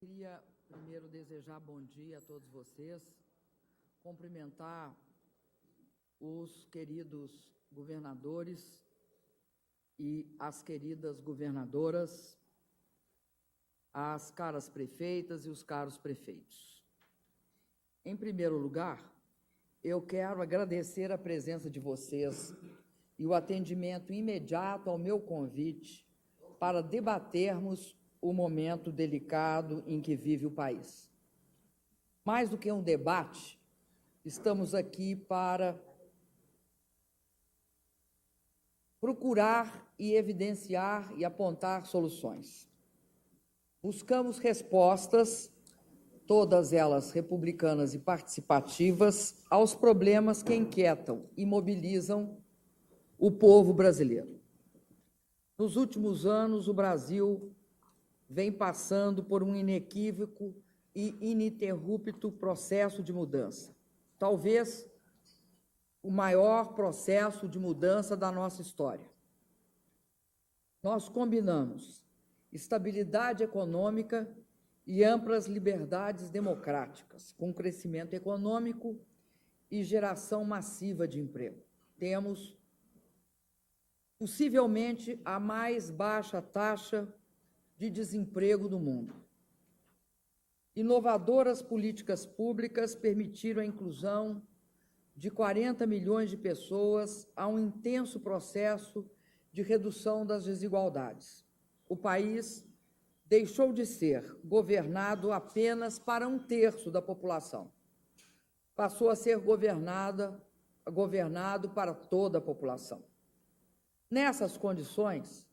Queria primeiro desejar bom dia a todos vocês, cumprimentar os queridos governadores e as queridas governadoras, as caras prefeitas e os caros prefeitos. Em primeiro lugar, eu quero agradecer a presença de vocês e o atendimento imediato ao meu convite para debatermos o momento delicado em que vive o país. Mais do que um debate, estamos aqui para procurar e evidenciar e apontar soluções. Buscamos respostas, todas elas republicanas e participativas, aos problemas que inquietam e mobilizam o povo brasileiro. Nos últimos anos, o Brasil vem passando por um inequívoco e ininterrupto processo de mudança. Talvez o maior processo de mudança da nossa história. Nós combinamos estabilidade econômica e amplas liberdades democráticas, com crescimento econômico e geração massiva de emprego. Temos, possivelmente, a mais baixa taxa de desemprego do mundo. Inovadoras políticas públicas permitiram a inclusão de 40 milhões de pessoas a um intenso processo de redução das desigualdades. O país deixou de ser governado apenas para um terço da população. Passou a ser governado para toda a população. Nessas condições,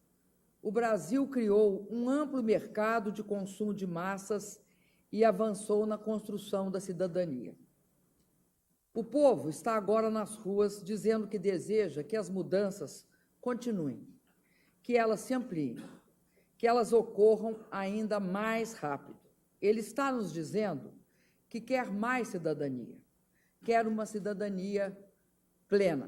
o Brasil criou um amplo mercado de consumo de massas e avançou na construção da cidadania. O povo está agora nas ruas dizendo que deseja que as mudanças continuem, que elas se ampliem, que elas ocorram ainda mais rápido. Ele está nos dizendo que quer mais cidadania, quer uma cidadania plena.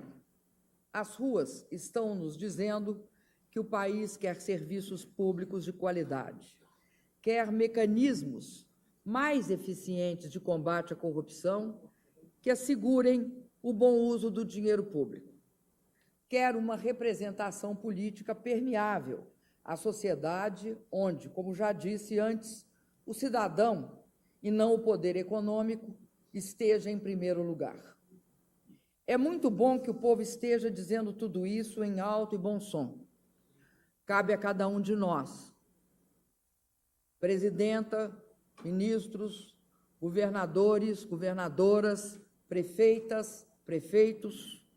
As ruas estão nos dizendo que o país quer serviços públicos de qualidade, quer mecanismos mais eficientes de combate à corrupção que assegurem o bom uso do dinheiro público, quer uma representação política permeável à sociedade onde, como já disse antes, o cidadão e não o poder econômico esteja em primeiro lugar. É muito bom que o povo esteja dizendo tudo isso em alto e bom som. Cabe a cada um de nós, presidenta, ministros, governadores, governadoras, prefeitas, prefeitos,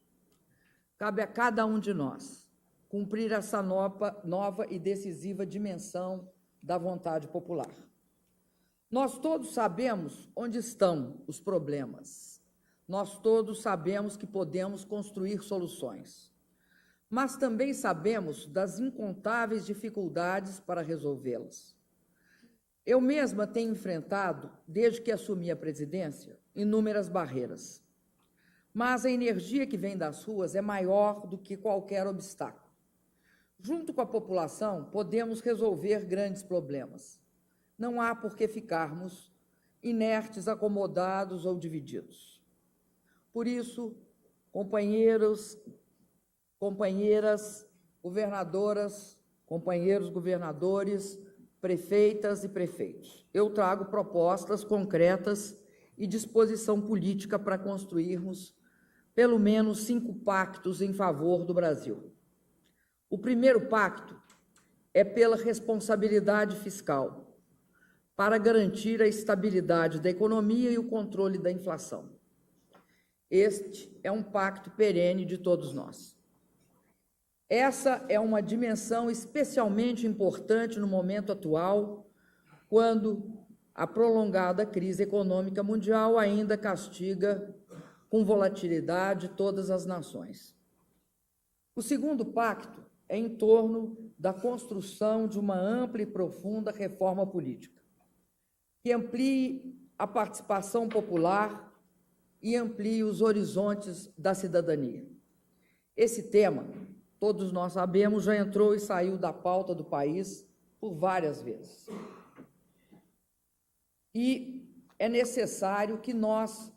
cabe a cada um de nós cumprir essa nova e decisiva dimensão da vontade popular. Nós todos sabemos onde estão os problemas. Nós todos sabemos que podemos construir soluções. Mas também sabemos das incontáveis dificuldades para resolvê-las. Eu mesma tenho enfrentado, desde que assumi a presidência, inúmeras barreiras. Mas a energia que vem das ruas é maior do que qualquer obstáculo. Junto com a população, podemos resolver grandes problemas. Não há por que ficarmos inertes, acomodados ou divididos. Por isso, companheiros, companheiras governadoras, companheiros governadores, prefeitas e prefeitos, eu trago propostas concretas e disposição política para construirmos pelo menos 5 pactos em favor do Brasil. O primeiro pacto é pela responsabilidade fiscal, para garantir a estabilidade da economia e o controle da inflação. Este é um pacto perene de todos nós. Essa é uma dimensão especialmente importante no momento atual, quando a prolongada crise econômica mundial ainda castiga com volatilidade todas as nações. O segundo pacto é em torno da construção de uma ampla e profunda reforma política, que amplie a participação popular e amplie os horizontes da cidadania. Esse tema, todos nós sabemos, já entrou e saiu da pauta do país por várias vezes. E é necessário que nós,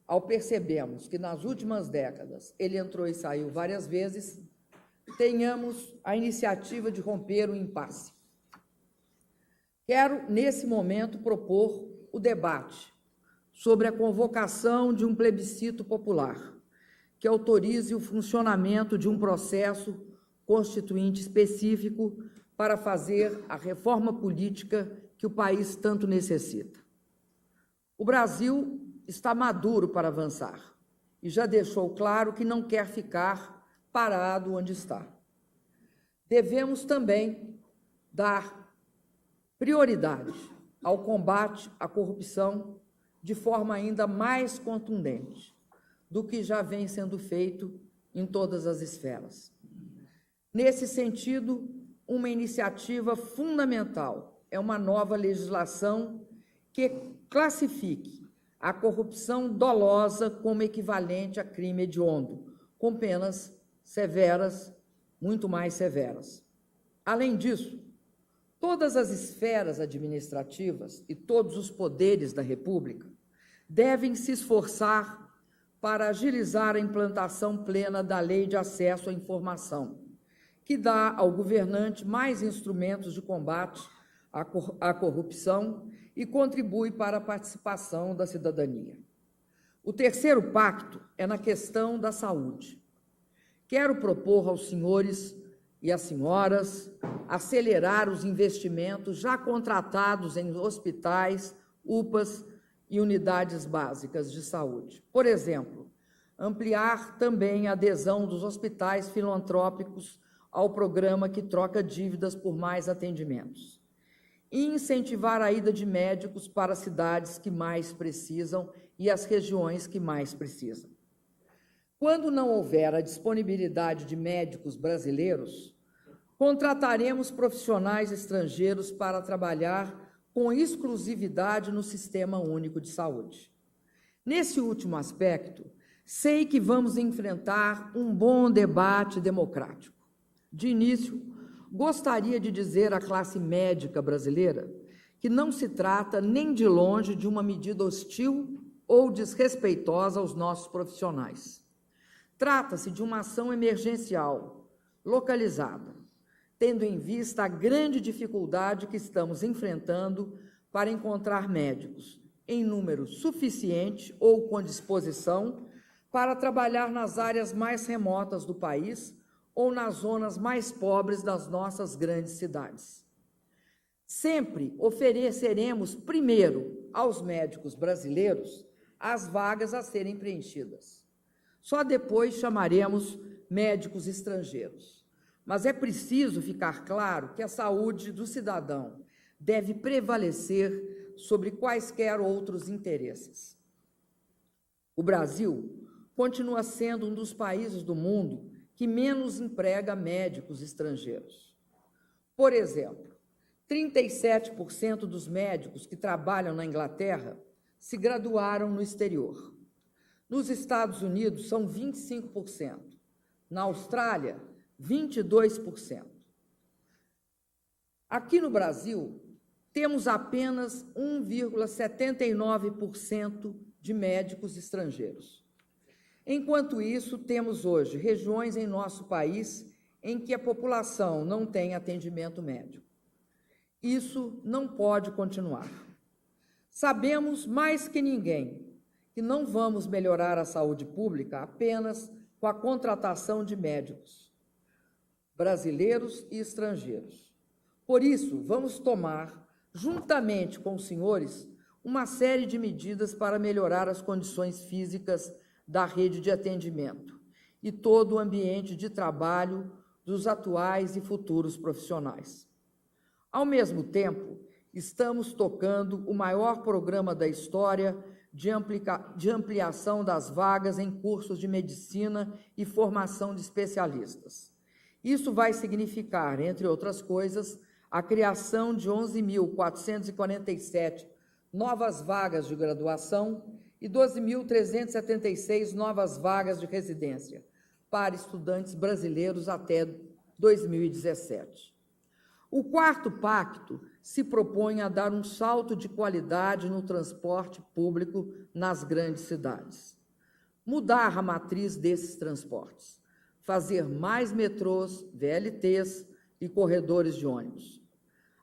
ao percebermos que nas últimas décadas ele entrou e saiu várias vezes, tenhamos a iniciativa de romper o impasse. Quero, nesse momento, propor o debate sobre a convocação de um plebiscito popular que autorize o funcionamento de um processo constituinte específico para fazer a reforma política que o país tanto necessita. O Brasil está maduro para avançar e já deixou claro que não quer ficar parado onde está. Devemos também dar prioridade ao combate à corrupção de forma ainda mais contundente do que já vem sendo feito em todas as esferas. Nesse sentido, uma iniciativa fundamental é uma nova legislação que classifique a corrupção dolosa como equivalente a crime hediondo, com penas severas, muito mais severas. Além disso, todas as esferas administrativas e todos os poderes da República devem se esforçar para agilizar a implantação plena da Lei de Acesso à Informação, que dá ao governante mais instrumentos de combate à corrupção e contribui para a participação da cidadania. O terceiro pacto é na questão da saúde. Quero propor aos senhores e às senhoras acelerar os investimentos já contratados em hospitais, UPAs e unidades básicas de saúde. Por exemplo, ampliar também a adesão dos hospitais filantrópicos ao programa que troca dívidas por mais atendimentos. E incentivar a ida de médicos para as cidades que mais precisam e as regiões que mais precisam. Quando não houver a disponibilidade de médicos brasileiros, contrataremos profissionais estrangeiros para trabalhar com exclusividade no Sistema Único de Saúde. Nesse último aspecto, sei que vamos enfrentar um bom debate democrático. De início, gostaria de dizer à classe médica brasileira que não se trata nem de longe de uma medida hostil ou desrespeitosa aos nossos profissionais. Trata-se de uma ação emergencial, localizada, tendo em vista a grande dificuldade que estamos enfrentando para encontrar médicos em número suficiente ou com disposição para trabalhar nas áreas mais remotas do país ou nas zonas mais pobres das nossas grandes cidades. Sempre ofereceremos primeiro aos médicos brasileiros as vagas a serem preenchidas. Só depois chamaremos médicos estrangeiros. Mas é preciso ficar claro que a saúde do cidadão deve prevalecer sobre quaisquer outros interesses. O Brasil continua sendo um dos países do mundo que menos emprega médicos estrangeiros. Por exemplo, 37% dos médicos que trabalham na Inglaterra se graduaram no exterior. Nos Estados Unidos, são 25%. Na Austrália, 22%. Aqui no Brasil, temos apenas 1,79% de médicos estrangeiros. Enquanto isso, temos hoje regiões em nosso país em que a população não tem atendimento médico. Isso não pode continuar. Sabemos mais que ninguém que não vamos melhorar a saúde pública apenas com a contratação de médicos brasileiros e estrangeiros. Por isso, vamos tomar, juntamente com os senhores, uma série de medidas para melhorar as condições físicas da rede de atendimento e todo o ambiente de trabalho dos atuais e futuros profissionais. Ao mesmo tempo, estamos tocando o maior programa da história de ampliação das vagas em cursos de medicina e formação de especialistas. Isso vai significar, entre outras coisas, a criação de 11.447 novas vagas de graduação e 12.376 novas vagas de residência para estudantes brasileiros até 2017. O quarto pacto se propõe a dar um salto de qualidade no transporte público nas grandes cidades. Mudar a matriz desses transportes, fazer mais metrôs, VLTs e corredores de ônibus.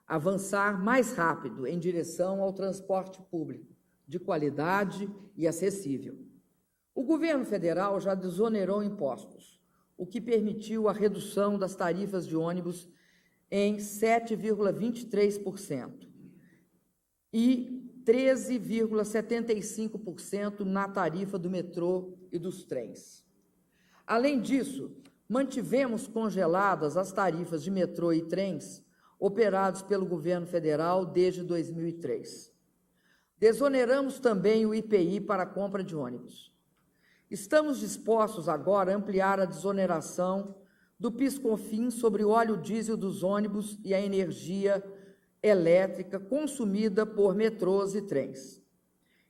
Avançar mais rápido em direção ao transporte público, de qualidade e acessível. O governo federal já desonerou impostos, o que permitiu a redução das tarifas de ônibus em 7,23% e 13,75% na tarifa do metrô e dos trens. Além disso, mantivemos congeladas as tarifas de metrô e trens operados pelo governo federal desde 2003. Desoneramos também o IPI para a compra de ônibus. Estamos dispostos agora a ampliar a desoneração do PIS/COFINS sobre o óleo diesel dos ônibus e a energia elétrica consumida por metrôs e trens.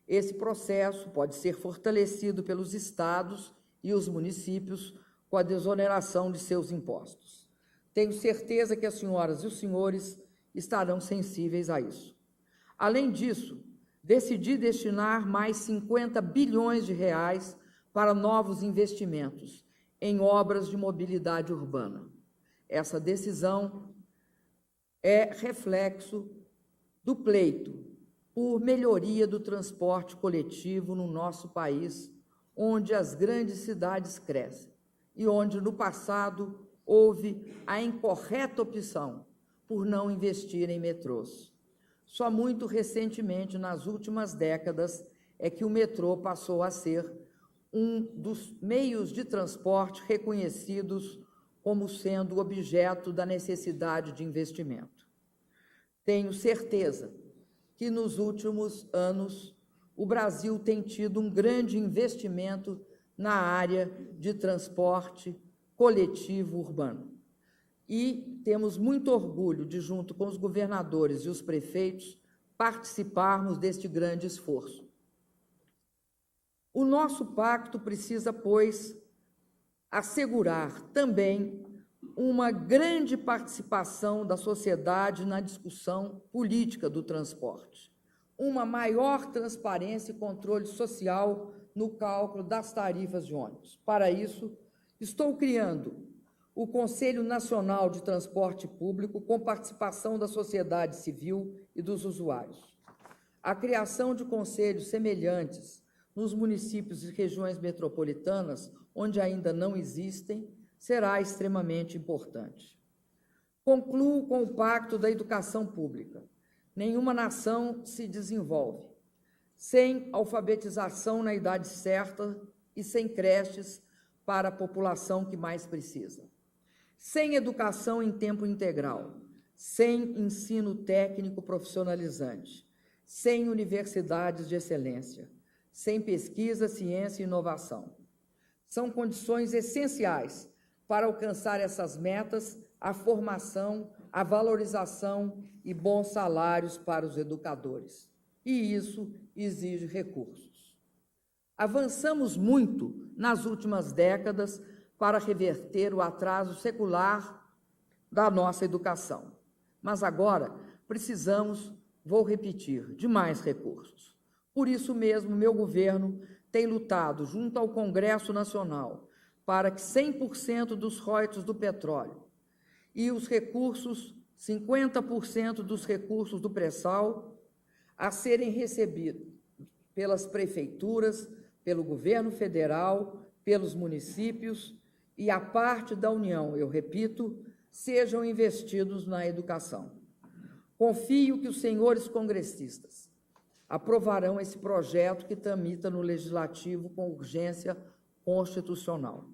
Esse processo pode ser fortalecido pelos estados e os municípios com a desoneração de seus impostos. Tenho certeza que as senhoras e os senhores estarão sensíveis a isso. Além disso, decidi destinar mais 50 bilhões de reais para novos investimentos em obras de mobilidade urbana. Essa decisão é reflexo do pleito por melhoria do transporte coletivo no nosso país, onde as grandes cidades crescem e onde, no passado, houve a incorreta opção por não investir em metrôs. Só muito recentemente, nas últimas décadas, é que o metrô passou a ser um dos meios de transporte reconhecidos como sendo objeto da necessidade de investimento. Tenho certeza que nos últimos anos o Brasil tem tido um grande investimento na área de transporte coletivo urbano. E temos muito orgulho de, junto com os governadores e os prefeitos, participarmos deste grande esforço. O nosso pacto precisa, pois, assegurar também uma grande participação da sociedade na discussão política do transporte, uma maior transparência e controle social no cálculo das tarifas de ônibus. Para isso, estou criando o Conselho Nacional de Transporte Público com participação da sociedade civil e dos usuários. A criação de conselhos semelhantes nos municípios e regiões metropolitanas, onde ainda não existem, será extremamente importante. Concluo com o Pacto da Educação Pública. Nenhuma nação se desenvolve sem alfabetização na idade certa e sem creches para a população que mais precisa. Sem educação em tempo integral, sem ensino técnico profissionalizante, sem universidades de excelência, sem pesquisa, ciência e inovação. São condições essenciais para alcançar essas metas, a formação, a valorização e bons salários para os educadores. E isso exige recursos. Avançamos muito nas últimas décadas para reverter o atraso secular da nossa educação. Mas agora precisamos, vou repetir, de mais recursos. Por isso mesmo, meu governo tem lutado junto ao Congresso Nacional para que 100% dos royalties do petróleo e os recursos, 50% dos recursos do pré-sal, a serem recebidos pelas prefeituras, pelo governo federal, pelos municípios e a parte da União, eu repito, sejam investidos na educação. Confio que os senhores congressistas aprovarão esse projeto que tramita no Legislativo com urgência constitucional.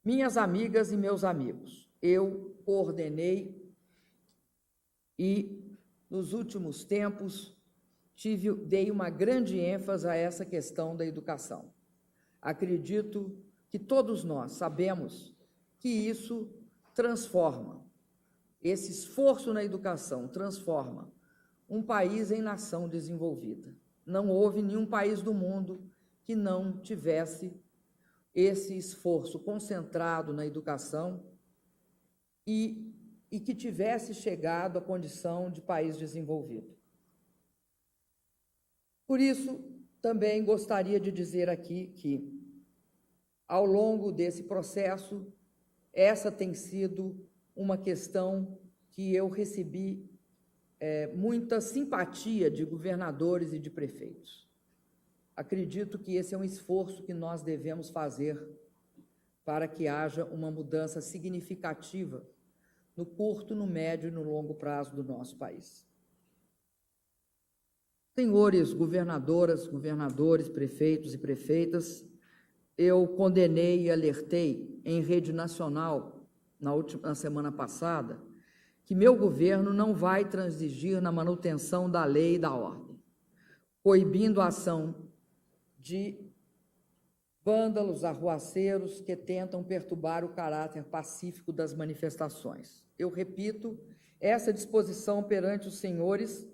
Minhas amigas e meus amigos, eu coordenei e, nos últimos tempos, dei uma grande ênfase a essa questão da educação. Acredito que todos nós sabemos que isso transforma, esse esforço na educação transforma um país em nação desenvolvida. Não houve nenhum país do mundo que não tivesse esse esforço concentrado na educação e e que tivesse chegado à condição de país desenvolvido. Por isso, também gostaria de dizer aqui que, ao longo desse processo, essa tem sido uma questão que eu recebi muita simpatia de governadores e de prefeitos. Acredito que esse é um esforço que nós devemos fazer para que haja uma mudança significativa no curto, no médio e no longo prazo do nosso país. Senhores governadoras, governadores, prefeitos e prefeitas, eu condenei e alertei em rede nacional, na semana passada, que meu governo não vai transigir na manutenção da lei e da ordem, coibindo a ação de vândalos, arruaceiros que tentam perturbar o caráter pacífico das manifestações. Eu repito essa disposição perante os senhores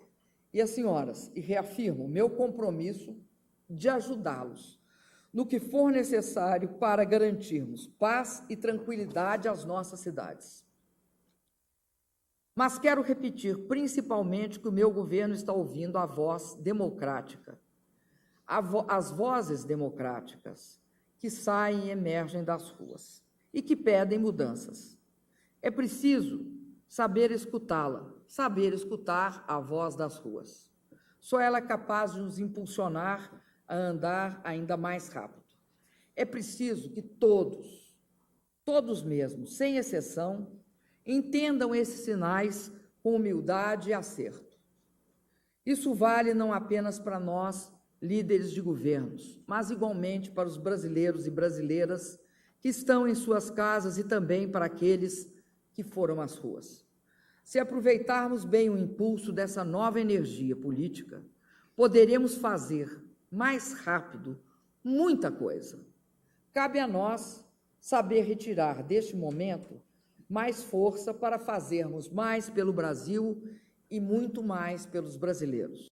e as senhoras e reafirmo meu compromisso de ajudá-los no que for necessário para garantirmos paz e tranquilidade às nossas cidades. Mas quero repetir principalmente que o meu governo está ouvindo a voz democrática, as vozes democráticas que saem e emergem das ruas e que pedem mudanças. É preciso saber escutá-la, saber escutar a voz das ruas. Só ela é capaz de nos impulsionar a andar ainda mais rápido. É preciso que todos mesmo, sem exceção, entendam esses sinais com humildade e acerto. Isso vale não apenas para nós, líderes de governos, mas igualmente para os brasileiros e brasileiras que estão em suas casas e também para aqueles que foram às ruas. Se aproveitarmos bem o impulso dessa nova energia política, poderemos fazer mais rápido muita coisa. Cabe a nós saber retirar deste momento mais força para fazermos mais pelo Brasil e muito mais pelos brasileiros.